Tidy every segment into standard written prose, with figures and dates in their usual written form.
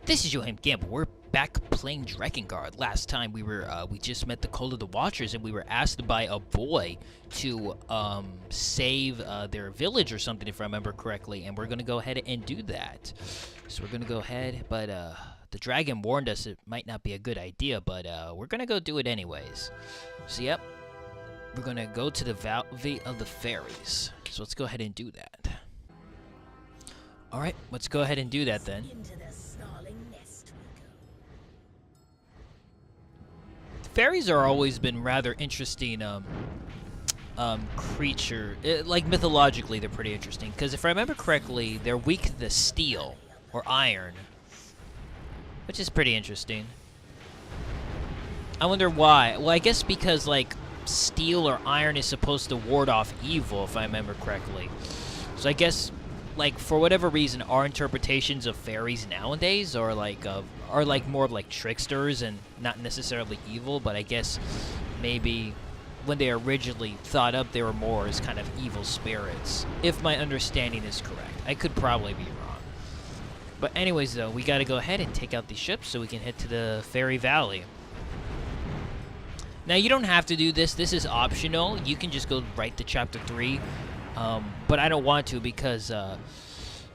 This is Yohhamgambal. We're back playing Drakengard. Last time we just met the Cult of the Watchers, and we were asked by a boy to save their village or something, if I remember correctly. And we're gonna go ahead and do that. So we're gonna go ahead, but the dragon warned us it might not be a good idea, but we're gonna go do it anyways. So yep, we're gonna go to the Valley of the Fairies. So let's go ahead and do that. All right, let's go ahead and do that then. Fairies are always been rather interesting creature. Like mythologically, they're pretty interesting. Because if I remember correctly, they're weak to the steel or iron, which is pretty interesting. I wonder why. Well, I guess because like steel or iron is supposed to ward off evil, if I remember correctly. So I guess, like, for whatever reason, our interpretations of fairies nowadays are like more of like tricksters and not necessarily evil. But I guess maybe when they originally thought up, they were more as kind of evil spirits, if my understanding is correct. I could probably be wrong. But anyways, though, we got to go ahead and take out these ships so we can head to the Fairy Valley. Now, you don't have to do this. This is optional. You can just go right to Chapter 3. But I don't want to because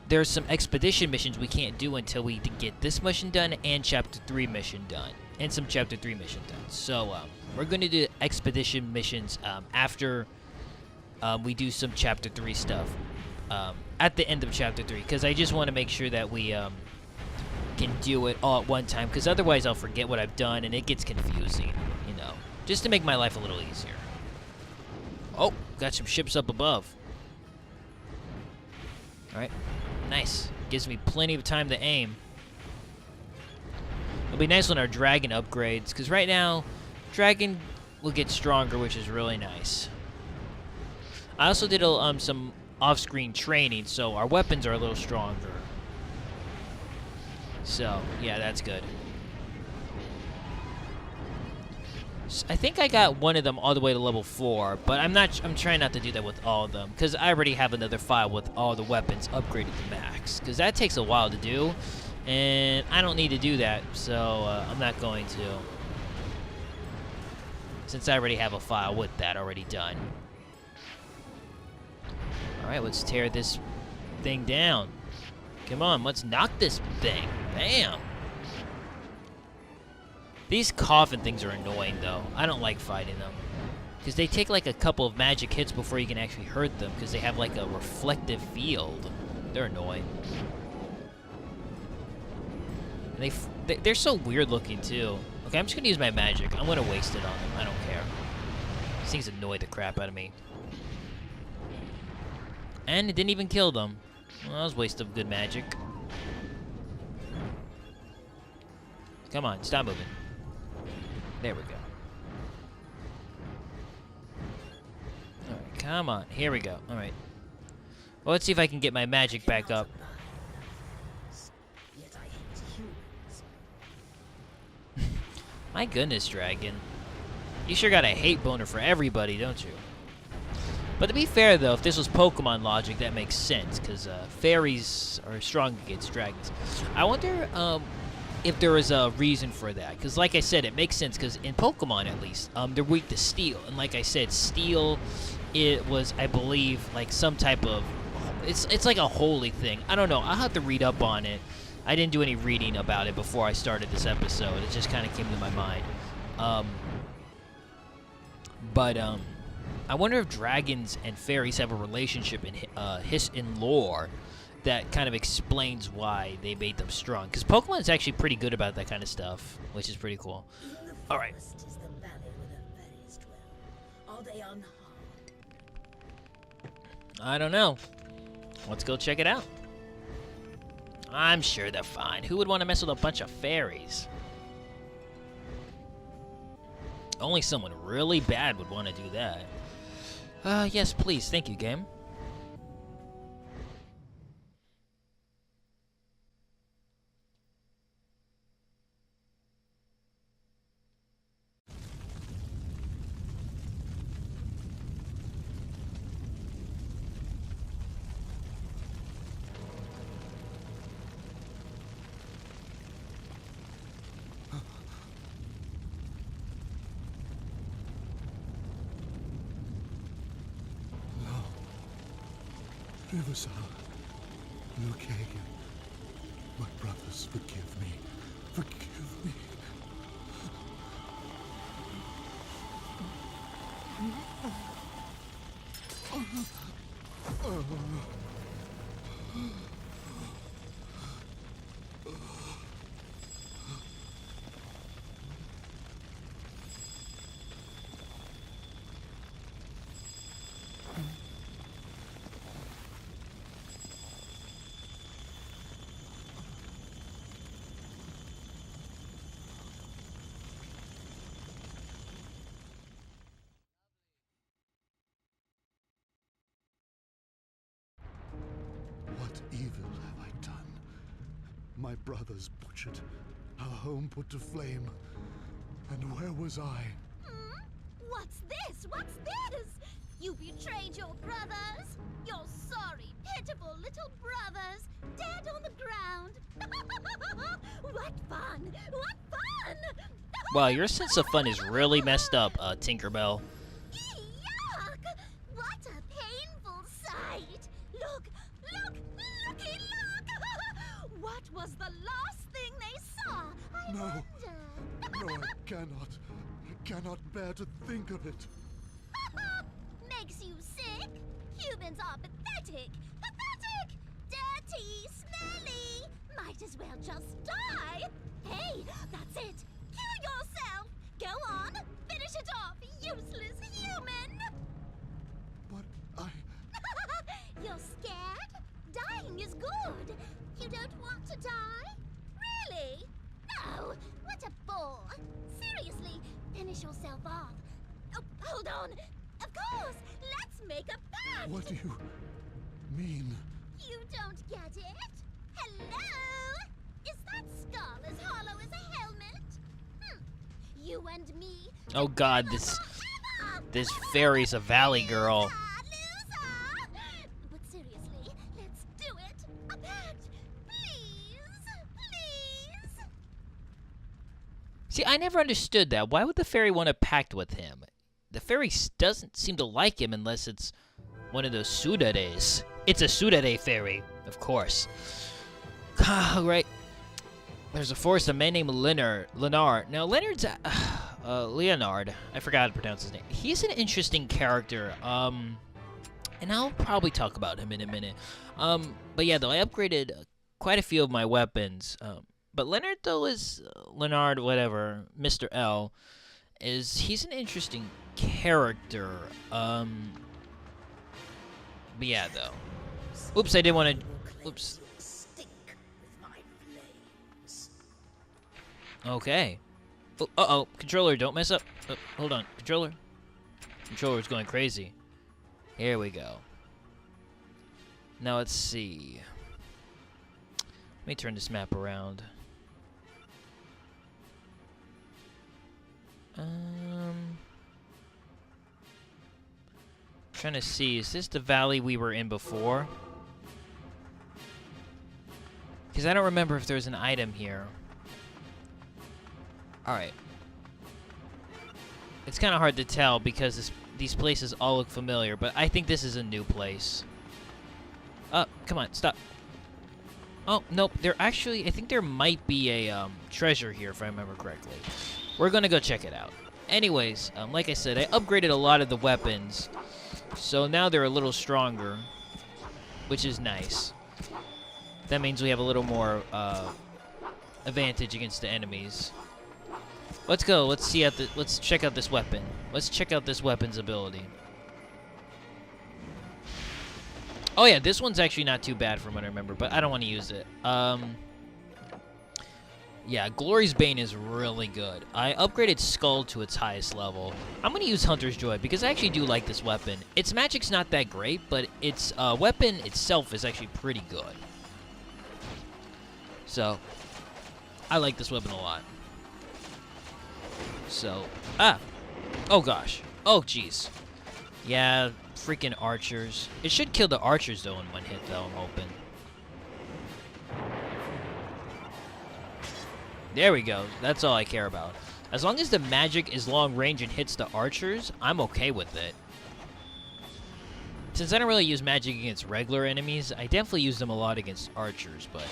there's some expedition missions we can't do until we get this mission done and Chapter 3 mission done. And some Chapter 3 mission done. So we're going to do expedition missions after we do some Chapter 3 stuff at the end of Chapter 3. Because I just want to make sure that we can do it all at one time. Because otherwise I'll forget what I've done and it gets confusing, you know. Just to make my life a little easier. Oh, got some ships up above. Alright, nice. Gives me plenty of time to aim. It'll be nice when our dragon upgrades, because right now, dragon will get stronger, which is really nice. I also did some off-screen training, so our weapons are a little stronger. So, yeah, that's good. I think I got one of them all the way to level 4, but I'm trying not to do that with all of them, because I already have another file with all the weapons upgraded to max, because that takes a while to do, and I don't need to do that, so I'm not going to, since I already have a file with that already done. Alright, let's tear this thing down. Come on, let's knock this thing. Bam! These coffin things are annoying, though. I don't like fighting them. Because they take, like, a couple of magic hits before you can actually hurt them. Because they have, like, a reflective field. They're annoying. And they're so weird-looking, too. Okay, I'm just going to use my magic. I'm going to waste it on them. I don't care. These things annoy the crap out of me. And it didn't even kill them. Well, that was a waste of good magic. Come on, stop moving. There we go. Alright, come on. Here we go. Alright. Well, let's see if I can get my magic back up. My goodness, dragon. You sure got a hate boner for everybody, don't you? But to be fair, though, if this was Pokemon logic, that makes sense, because fairies are strong against dragons. I wonder, if there is a reason for that, because like I said, it makes sense, because in Pokemon at least, they're weak to steel, and like I said, steel, it was, I believe, like some type of, it's like a holy thing. I don't know, I'll have to read up on it. I didn't do any reading about it before I started this episode. It just kind of came to my mind. I wonder if dragons and fairies have a relationship in lore that kind of explains why they made them strong. Because Pokemon is actually pretty good about that kind of stuff, which is pretty cool. Alright. I don't know. Let's go check it out. I'm sure they're fine. Who would want to mess with a bunch of fairies? Only someone really bad would want to do that. Yes, please. Thank you, game. Riverside, Drakengard, my brothers, forgive me. Forgive me. What evil have I done? My brothers butchered, our home put to flame. And where was I? What's this? What's this? You betrayed your brothers? Your sorry, pitiful little brothers, dead on the ground. What fun! What fun! Wow, your sense of fun is really messed up, Tinkerbell. Yuck! What a painful sight! Look! Look! Looky look! What was the last thing they saw? I No. wonder. No, I cannot. I cannot bear to think of it. Makes you sick? Humans are pathetic! Pathetic! Dirty! Smelly! Might as well just die! Hey, that's it! Kill yourself! Go on! Finish it off, useless human! But I... You're scared? Dying is good! You don't want to die? Really? No! What a bore! Seriously, finish yourself off. Oh, hold on! Of course! Let's make a pact! What do you mean? You don't get it? Hello? Is that skull as hollow as a helmet? You and me. Oh god, this fairy's a valley girl. Loser! But seriously, let's do it. A pact, please, please. See, I never understood that. Why would the fairy want to pact with him? The fairy doesn't seem to like him unless it's one of those Sudares. It's a Sudare fairy, of course. Right. There's a forest, a man named Leonard. Now, Leonard's... Leonard. I forgot to pronounce his name. He's an interesting character. And I'll probably talk about him in a minute. But yeah, though, I upgraded quite a few of my weapons. But Leonard, though, is... Leonard, whatever. Mr. L. He's an interesting character. But yeah, though. Oops, I didn't want to... Oops. Okay. Oh, uh-oh. Controller, don't mess up. Oh, hold on. Controller. Controller's going crazy. Here we go. Now, let's see. Let me turn this map around. Trying to see, is this the valley we were in before? Because I don't remember if there's an item here. Alright. It's kind of hard to tell because these places all look familiar, but I think this is a new place. Oh, come on, stop. Oh, nope, I think there might be a treasure here if I remember correctly. We're gonna go check it out. Anyways, like I said, I upgraded a lot of the weapons, so now they're a little stronger, which is nice. That means we have a little more advantage against the enemies. Let's go. Let's check out this weapon. Let's check out this weapon's ability. Oh yeah, this one's actually not too bad from what I remember, but I don't want to use it. Yeah, Glory's Bane is really good. I upgraded Skull to its highest level. I'm going to use Hunter's Joy because I actually do like this weapon. Its magic's not that great, but its weapon itself is actually pretty good. So, I like this weapon a lot. So, oh gosh. Oh jeez. Yeah, freaking archers. It should kill the archers though in one hit though, I'm hoping. There we go. That's all I care about. As long as the magic is long range and hits the archers, I'm okay with it. Since I don't really use magic against regular enemies, I definitely use them a lot against archers, but...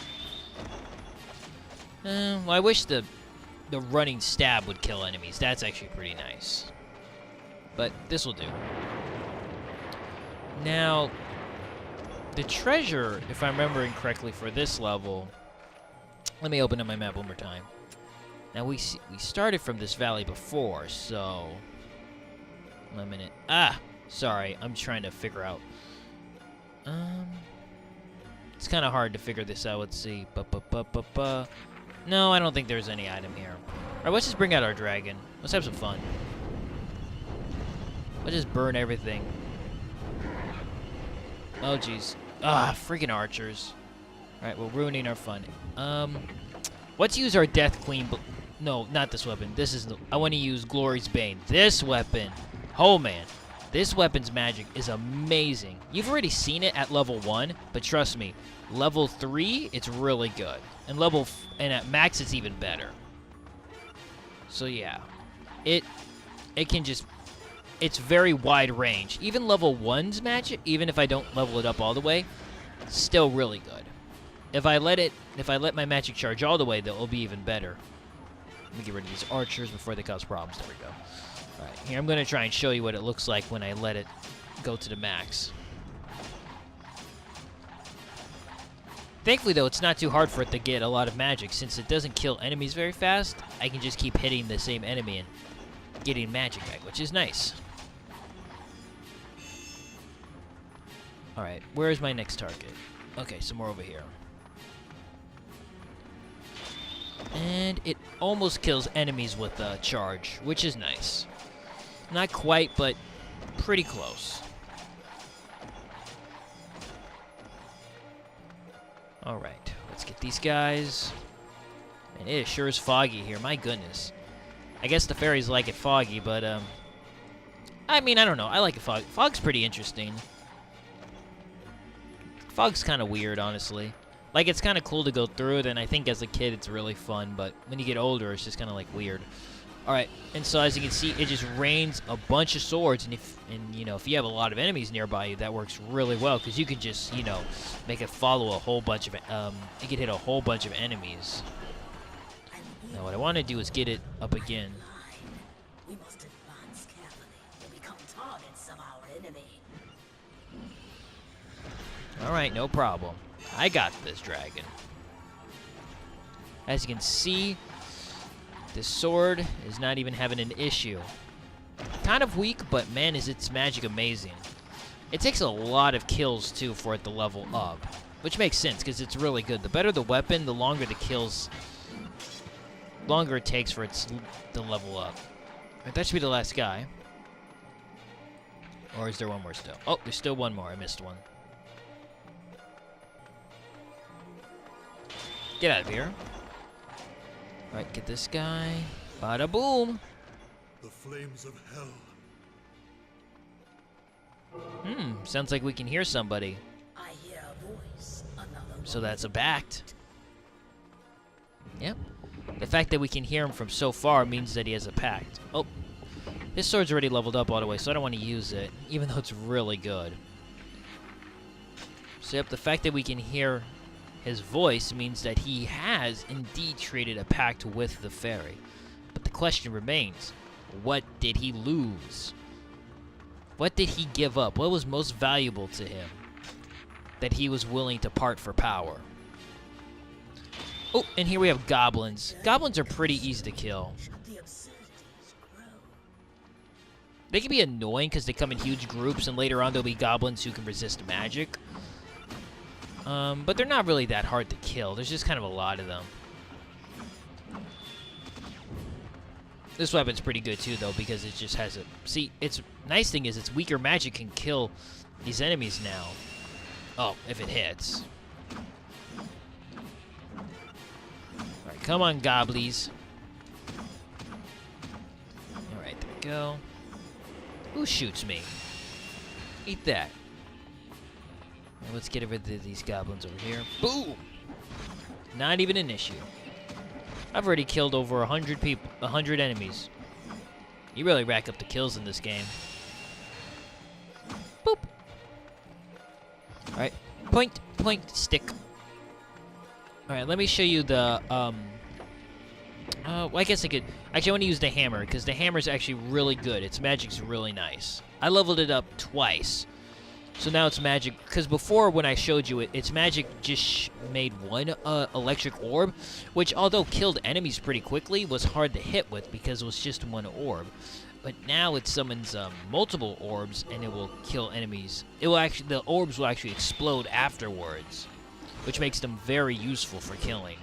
well, I wish the running stab would kill enemies. That's actually pretty nice. But this will do. Now, the treasure, if I'm remembering correctly for this level... Let me open up my map one more time. Now, we started from this valley before, so... 1 minute. Ah! Sorry, I'm trying to figure out. It's kind of hard to figure this out. Let's see. No, I don't think there's any item here. Alright, let's just bring out our dragon. Let's have some fun. Let's just burn everything. Oh, jeez. Ah, freaking archers. Alright, we're ruining our fun. Let's use our Death Queen. No, not this weapon. This is... I want to use Glory's Bane. This weapon. Oh, man. This weapon's magic is amazing. You've already seen it at level 1, but trust me, level 3, it's really good. And at max, it's even better. So yeah, it can just, it's very wide range. Even level 1's magic, even if I don't level it up all the way, still really good. If I let my magic charge all the way, though, it'll be even better. Let me get rid of these archers before they cause problems. There we go. Alright, here I'm going to try and show you what it looks like when I let it go to the max. Thankfully, though, it's not too hard for it to get a lot of magic. Since it doesn't kill enemies very fast, I can just keep hitting the same enemy and getting magic back, which is nice. Alright, where is my next target? Okay, somewhere over here. And it almost kills enemies with a charge, which is nice. Not quite, but pretty close. Alright, let's get these guys. And it sure is foggy here, my goodness. I guess the fairies like it foggy, but, I mean, I don't know. I like it foggy. Fog's pretty interesting. Fog's kind of weird, honestly. Like, it's kind of cool to go through it, and I think as a kid it's really fun, but when you get older, it's just kind of, like, weird. Alright, and so as you can see, it just rains a bunch of swords, and if you have a lot of enemies nearby you, that works really well, because you can just, make it follow a whole bunch of, you can hit a whole bunch of enemies. Now, what I want to do is get it up again. We must advance carefully to become targets of our enemy. Alright, no problem. I got this dragon. As you can see, this sword is not even having an issue. Kind of weak, but man, is its magic amazing. It takes a lot of kills, too, for it to level up. Which makes sense, because it's really good. The better the weapon, the longer the kills... longer it takes for it to level up. Right, that should be the last guy. Or is there one more still? Oh, there's still one more. I missed one. Get out of here. Alright, get this guy. Bada boom. The flames of hell. Sounds like we can hear somebody. I hear a voice. Another So that's a pact. Yep. The fact that we can hear him from so far means that he has a pact. Oh. His sword's already leveled up all the way, so I don't want to use it, even though it's really good. So yep, the fact that we can hear his voice means that he has indeed traded a pact with the fairy. But the question remains, what did he lose? What did he give up? What was most valuable to him that he was willing to part for power? Oh, and here we have goblins. Goblins are pretty easy to kill. the absurdities grow. They can be annoying because they come in huge groups, and later on there'll be goblins who can resist magic. But they're not really that hard to kill. There's just kind of a lot of them. This weapon's pretty good too, though, because it just has a... See, its nice thing is its weaker magic can kill these enemies now. Oh, if it hits. Alright, come on, goblies. Alright, there we go. Who shoots me? Eat that. Now let's get rid of these goblins over here. Boom! Not even an issue. I've already killed over 100 people, 100 enemies. You really rack up the kills in this game. Boop! Point, stick. Alright, let me show you the, well, I guess I could... Actually, I want to use the hammer, because the hammer is actually really good. Its magic's really nice. I leveled it up twice. So now it's magic, because before when I showed you it, its magic just made one electric orb, which although killed enemies pretty quickly, was hard to hit with because it was just one orb. But now it summons multiple orbs, and it will kill enemies. It will actually, the orbs will actually explode afterwards, which makes them very useful for killing.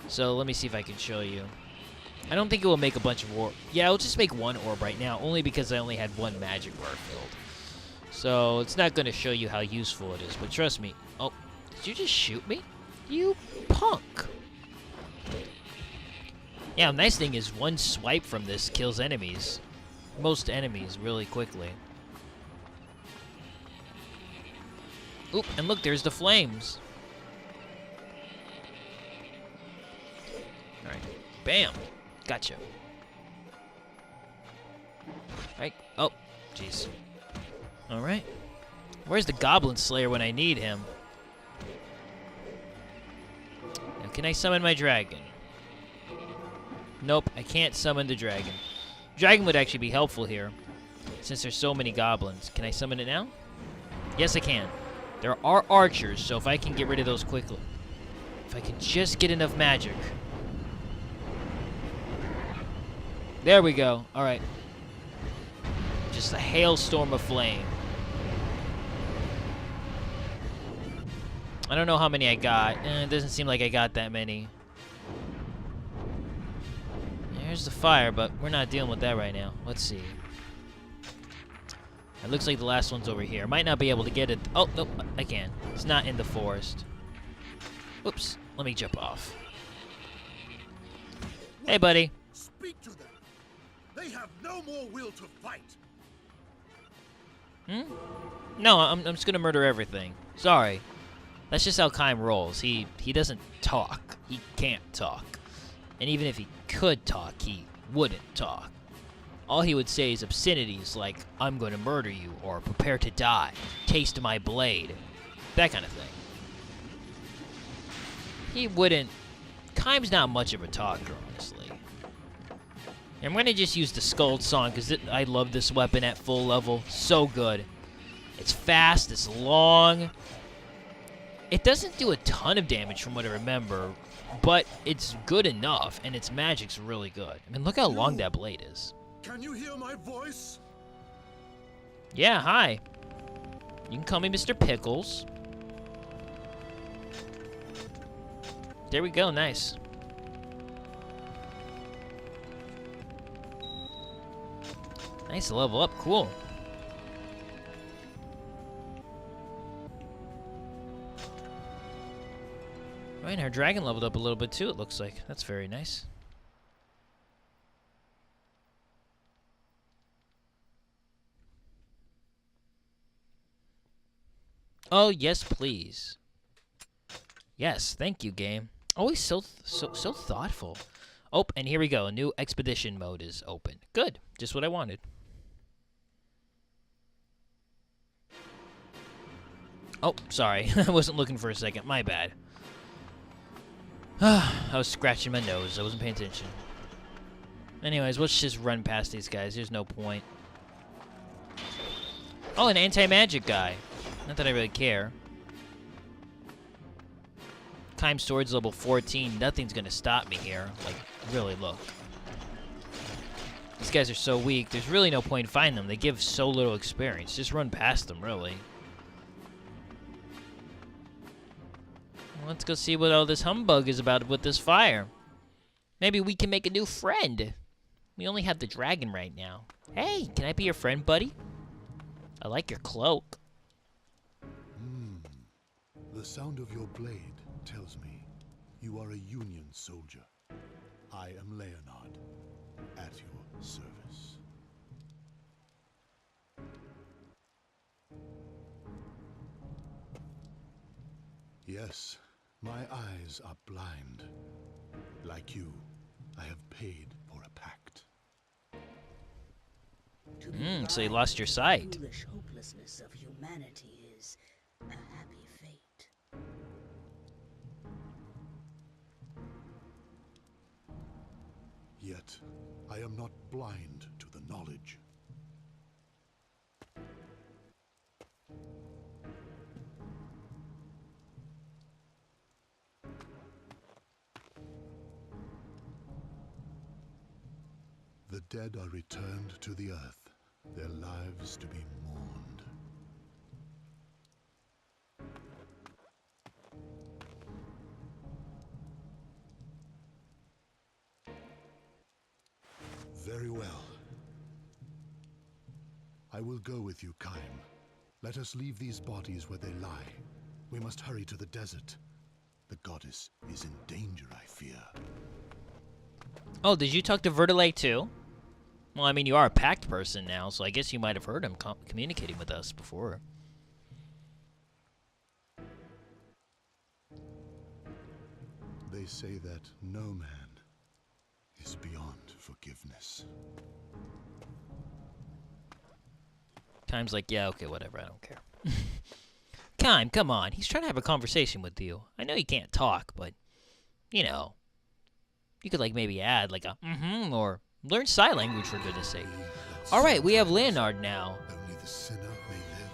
So let me see if I can show you. I don't think it will make a bunch of orb. Yeah, it'll just make one orb right now, only because I only had one magic bar filled. So it's not going to show you how useful it is, but trust me. Oh, did you just shoot me? You punk. Yeah, the nice thing is one swipe from this kills enemies. Most enemies really quickly. Oop, and look, there's the flames. Alright, bam. Gotcha. Right, oh, jeez. Alright. Where's the Goblin Slayer when I need him? Now, can I summon my dragon? Nope, I can't summon the dragon. Dragon would actually be helpful here, since there's so many goblins. Can I summon it now? Yes, I can. There are archers, so if I can get rid of those quickly. If I can just get enough magic. There we go. Alright. Just a hailstorm of flame. I don't know how many I got. It doesn't seem like I got that many. Here's the fire, but we're not dealing with that right now. Let's see. It looks like the last one's over here. Might not be able to get it. Oh, nope, I can. It's not in the forest. Oops, let me jump off. Hey, buddy. Speak to them. They have no more will to fight. No, I'm just gonna murder everything. Sorry. That's just how Caims rolls. He doesn't talk. He can't talk. And even if he could talk, he wouldn't talk. All he would say is obscenities like, I'm going to murder you, or prepare to die, taste my blade, that kind of thing. He wouldn't... Caims not much of a talker, honestly. I'm going to just use the Scold Song, because I love this weapon at full level. So good. It's fast, it's long. It doesn't do a ton of damage from what I remember, but it's good enough, and its magic's really good. I mean, look how long that blade is. Can you hear my voice? Yeah, hi. You can call me Mr. Pickles. There we go, nice. Nice level up, cool. Right, and our dragon leveled up a little bit too, it looks like. That's very nice. Oh, yes, please. Yes, thank you, game. Always so thoughtful. Oh, and here we go. A new expedition mode is open. Good. Just what I wanted. Oh, sorry. I wasn't looking for a second. My bad. I was scratching my nose. I wasn't paying attention. Anyways, let's just run past these guys. There's no point. Oh, an anti-magic guy. Not that I really care. Caims Sword's level 14. Nothing's gonna stop me here. Like, really, look. These guys are so weak. There's really no point in fighting them. They give so little experience. Just run past them, really. Let's go see what all this humbug is about with this fire. Maybe we can make a new friend. We only have the dragon right now. Hey, can I be your friend, buddy? I like your cloak. The sound of your blade tells me you are a Union soldier. I am Leonard, at your service. Yes, my eyes are blind. Like you, I have paid for a pact. To be So you lost your sight. The foolish hopelessness of humanity is Yet, I am not blind to the knowledge. The dead are returned to the earth, their lives to be mourned. Very well. I will go with you, Caim. Let us leave these bodies where they lie. We must hurry to the desert. The goddess is in danger, I fear. Oh, did you talk to Vertilay too? Well, I mean, you are a pact person now, so I guess you might have heard him communicating with us before. They say that no man is beyond forgiveness. Caim's like, yeah, okay, whatever, I don't care. Caim, come on, he's trying to have a conversation with you. I know you can't talk, but, you know, you could, like, maybe add, like, a or learn sign language, for goodness sake. All right, we have Leonard now. Only the sinner may live.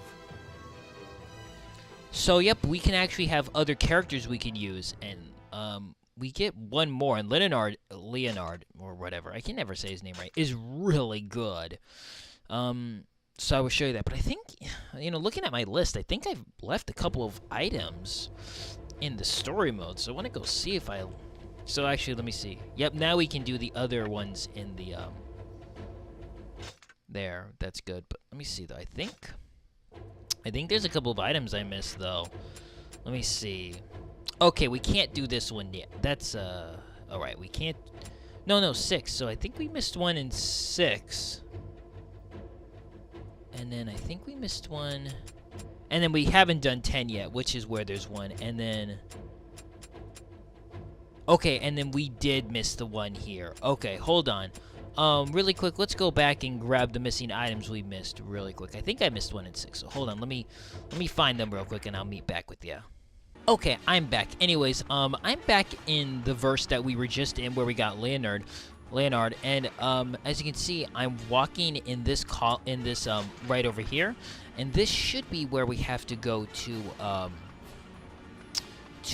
So, yep, we can actually have other characters we can use, and we get one more, and Leonard, or whatever, I can never say his name right, is really good. So I will show you that, but I think, you know, looking at my list, I think I've left a couple of items in the story mode, so I want to go see if I... So actually, let me see. Yep, now we can do the other ones in the, there, that's good, but let me see, though, I think there's a couple of items I missed, though. Let me see. Okay, we can't do this one yet. That's, alright, we can't... No, 6, so I think we missed one in 6. And then I think we missed one. And then we haven't done 10 yet, which is where there's one. And then... Okay, and then we did miss the one here. Okay, hold on. Really quick, let's go back and grab the missing items we missed really quick. I think I missed one in 6, so hold on. Let me find them real quick, and I'll meet back with you. Okay, I'm back. Anyways, I'm back in the verse that we were just in where we got Leonard, and as you can see, I'm walking in this right over here, and this should be where we have to go to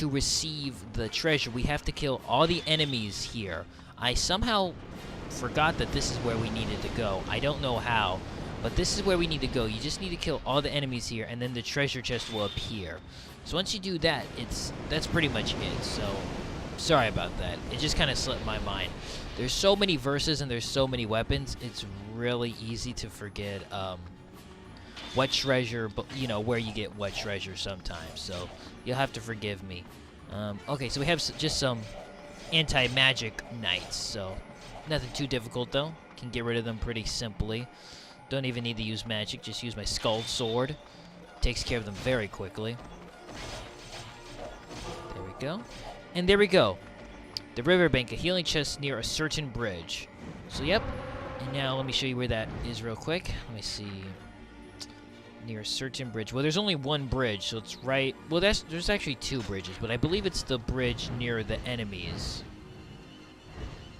receive the treasure. We have to kill all the enemies here. I somehow forgot that this is where we needed to go. I don't know how, but this is where we need to go. You just need to kill all the enemies here, and then the treasure chest will appear. So once you do that, that's pretty much it. So sorry about that. It just kind of slipped my mind. There's so many verses and there's so many weapons. It's really easy to forget what treasure, but you know where you get what treasure sometimes. So you'll have to forgive me. Okay, so we have just some anti-magic knights. So nothing too difficult though. Can get rid of them pretty simply. Don't even need to use magic. Just use my skull sword. Takes care of them very quickly. There we go. And there we go. The riverbank, a healing chest near a certain bridge. So, yep. And now let me show you where that is real quick. Let me see. Near a certain bridge. Well, there's only one bridge, so it's right... Well, there's actually 2 bridges, but I believe it's the bridge near the enemies.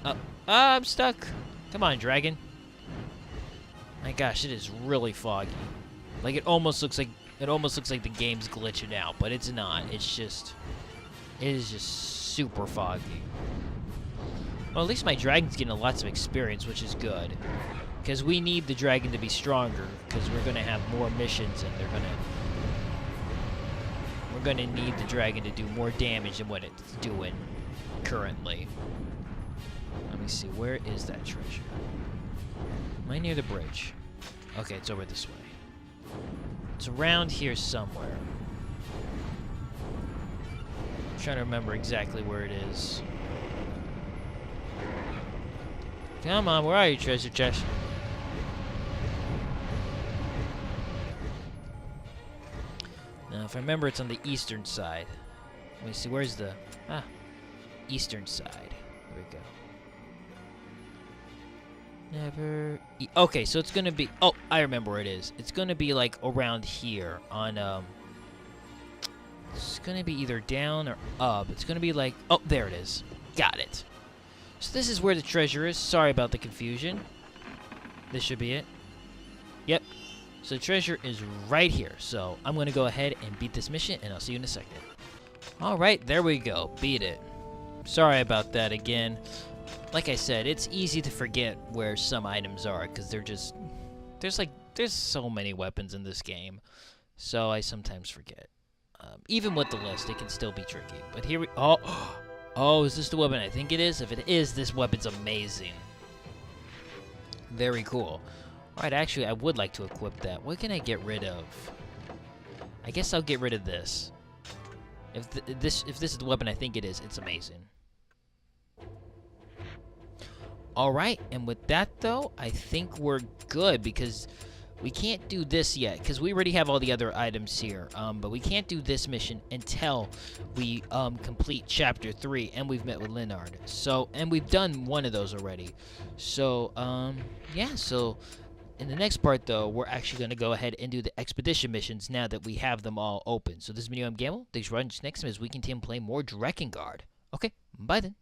Oh, I'm stuck. Come on, dragon. My gosh, it is really foggy. Like, it almost looks like the game's glitching out, but it's not. It is just super foggy. Well, at least my dragon's getting lots of experience, which is good. Because we need the dragon to be stronger, because we're going to have more missions, and we're going to need the dragon to do more damage than what it's doing currently. Let me see, where is that treasure? Am I near the bridge? Okay, it's over this way. It's around here somewhere. I'm trying to remember exactly where it is. Come on, where are you, treasure chest? Now, if I remember, it's on the eastern side. Let me see, where's the... eastern side. There we go. Never... Okay, so it's gonna be... Oh, I remember where it is. It's gonna be, like, around here on, It's gonna be either down or up. It's gonna be like... Oh, there it is. Got it. So this is where the treasure is. Sorry about the confusion. This should be it. Yep. So the treasure is right here. So I'm going to go ahead and beat this mission, and I'll see you in a second. Alright, there we go. Beat it. Sorry about that again. Like I said, it's easy to forget where some items are, because they're just... There's so many weapons in this game. So I sometimes forget. Even with the list, it can still be tricky. But here we... Oh, is this the weapon I think it is? If it is, this weapon's amazing. Very cool. Alright, actually, I would like to equip that. What can I get rid of? I guess I'll get rid of this. If this is the weapon I think it is, it's amazing. Alright, and with that, though, I think we're good, because we can't do this yet, because we already have all the other items here. But we can't do this mission until we complete Chapter 3, and we've met with Leonard. So, and we've done one of those already. So, yeah, so... In the next part, though, we're actually going to go ahead and do the expedition missions now that we have them all open. So this is me, Yohhamgambal. Thanks for watching. Next time as we continue playing more Drakengard. Okay, bye then.